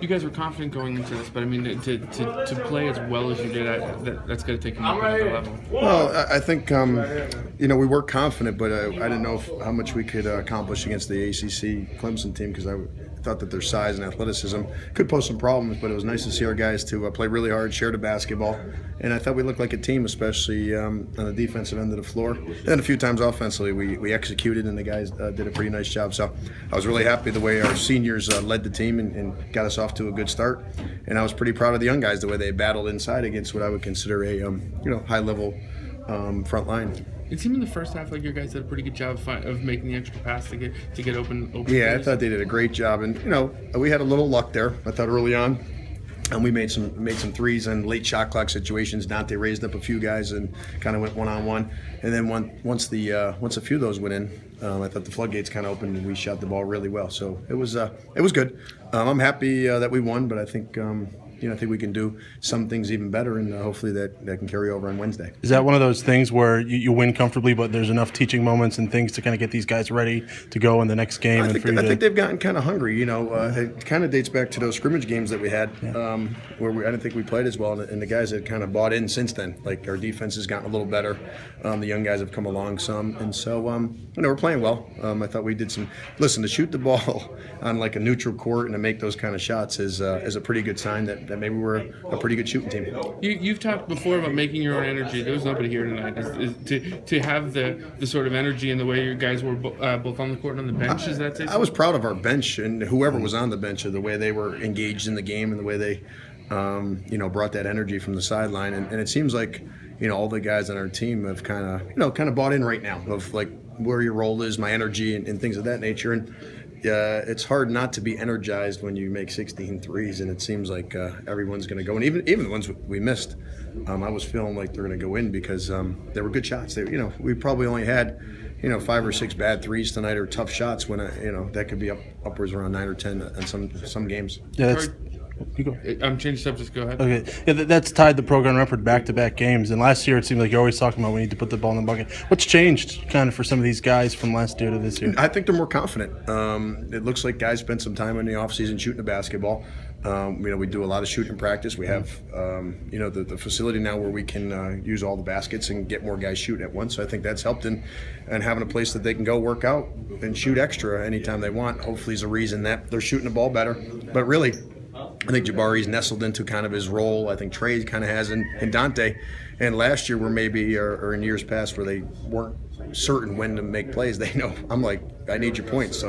You guys were confident going into this, but I mean, to play as well as you did, that's going to take them up another level. Well, I think we were confident, but I didn't know how much we could accomplish against the ACC Clemson team because I thought that their size and athleticism could pose some problems. But it was nice to see our guys to play really hard, share the basketball, and I thought we looked like a team, especially on the defensive end of the floor. And then a few times offensively, we executed, and the guys did a pretty nice job. So I was really happy the way our seniors led the team and got us off to a good start. And I was pretty proud of the young guys the way they battled inside against what I would consider a high-level front line. It seemed in the first half like your guys did a pretty good job of making the extra pass to get open. Yeah, I thought they did a great job, and we had a little luck there. I thought early on, and we made some threes in late shot clock situations. Dante raised up a few guys and kind of went one-on-one, and then once a few of those went in, I thought the floodgates kind of opened and we shot the ball really well. So it was good. I'm happy that we won, but I think. I think we can do some things even better, and hopefully that can carry over on Wednesday. Is that one of those things where you win comfortably, but there's enough teaching moments and things to kind of get these guys ready to go in the next game? I think they've gotten kind of hungry. It kind of dates back to those scrimmage games that we had, where I didn't think we played as well, and the guys have kind of bought in since then. Like our defense has gotten a little better. The young guys have come along some, and so we're playing well. I thought we did some. Listen, to shoot the ball on like a neutral court and to make those kind of shots is a pretty good sign that maybe we're a pretty good shooting team. You've talked before about making your own energy. There was nobody here tonight. To have the sort of energy and the way your guys were both on the court and on the bench, is that? I was proud of our bench and whoever was on the bench, of the way they were engaged in the game and the way they, brought that energy from the sideline. And it seems like, all the guys on our team have kind of bought in right now of like where your role is, my energy, and things of that nature. And it's hard not to be energized when you make 16 threes, and it seems like everyone's going to go. And even the ones we missed, I was feeling like they're going to go in because they were good shots. We probably only had 5 or 6 bad threes tonight, or tough shots when that could be upwards around 9 or 10 in some games. Yeah, you go. I'm changing subjects. Go ahead. Okay. Yeah, that's tied the program record back-to-back games. And last year, it seemed like you're always talking about we need to put the ball in the bucket. What's changed kind of for some of these guys from last year to this year? I think they're more confident. It looks like guys spent some time in the offseason shooting the basketball. We do a lot of shooting practice. We have, the facility now where we can use all the baskets and get more guys shooting at once. So I think that's helped in having a place that they can go work out and shoot extra anytime they want. Hopefully is a reason that they're shooting the ball better. But really, I think Jabari's nestled into kind of his role. I think Trey kind of has in Dante. And last year, or in years past, where they weren't certain when to make plays, they know. I'm like, I need your points, so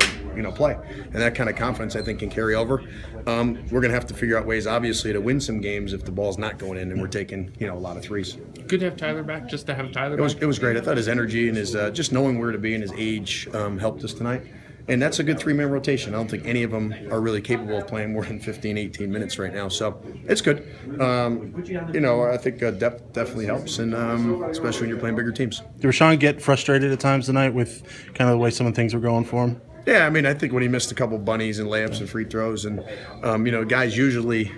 play. And that kind of confidence, I think, can carry over. We're going to have to figure out ways, obviously, to win some games if the ball's not going in and we're taking a lot of threes. Good to have Tyler back. Just to have Tyler back. It was great. I thought his energy and his just knowing where to be and his age helped us tonight. And that's a good 3-man rotation. I don't think any of them are really capable of playing more than 15, 18 minutes right now. So it's good. I think depth definitely helps, and especially when you're playing bigger teams. Did Rashawn get frustrated at times tonight with kind of the way some of things were going for him? Yeah, I think when he missed a couple bunnies and layups and free throws, and guys usually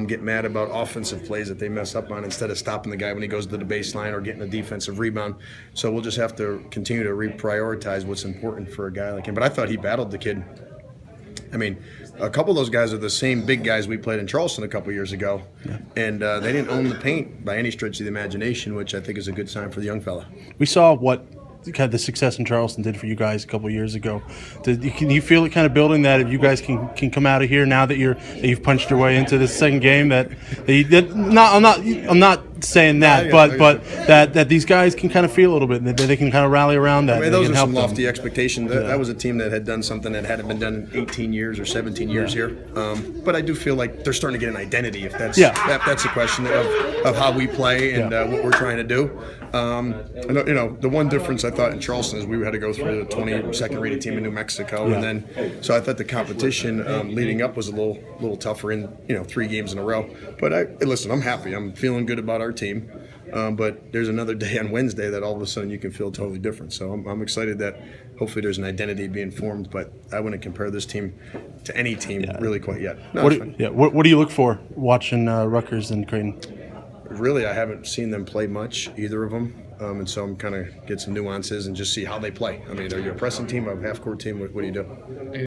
get mad about offensive plays that they mess up on instead of stopping the guy when he goes to the baseline or getting a defensive rebound. So we'll just have to continue to reprioritize what's important for a guy like him. But I thought he battled the kid. A couple of those guys are the same big guys we played in Charleston a couple years ago, and they didn't own the paint by any stretch of the imagination, which I think is a good sign for the young fella. We saw what kind of the success in Charleston did for you guys a couple of years ago. Can you feel it kind of building that if you guys can come out of here now that you've punched your way into this second game I'm not saying that, but that these guys can kind of feel a little bit, that they can kind of rally around that. Those are some lofty expectations. That was a team that had done something that hadn't been done in 18 years or 17 years here. But I do feel like they're starting to get an identity, if that's the question of how we play and what we're trying to do. The one difference I thought in Charleston is we had to go through the 22nd rated team in New Mexico, and then so I thought the competition leading up was a little tougher in 3 games in a row. But listen, I'm happy. I'm feeling good about our team. But there's another day on Wednesday that all of a sudden you can feel totally different. So I'm excited that hopefully there's an identity being formed. But I wouldn't compare this team to any team really quite yet. No, what do you look for watching Rutgers and Creighton? Really, I haven't seen them play much, either of them. And so I'm kind of get some nuances and just see how they play. Are you a pressing team, a half-court team? What do you do?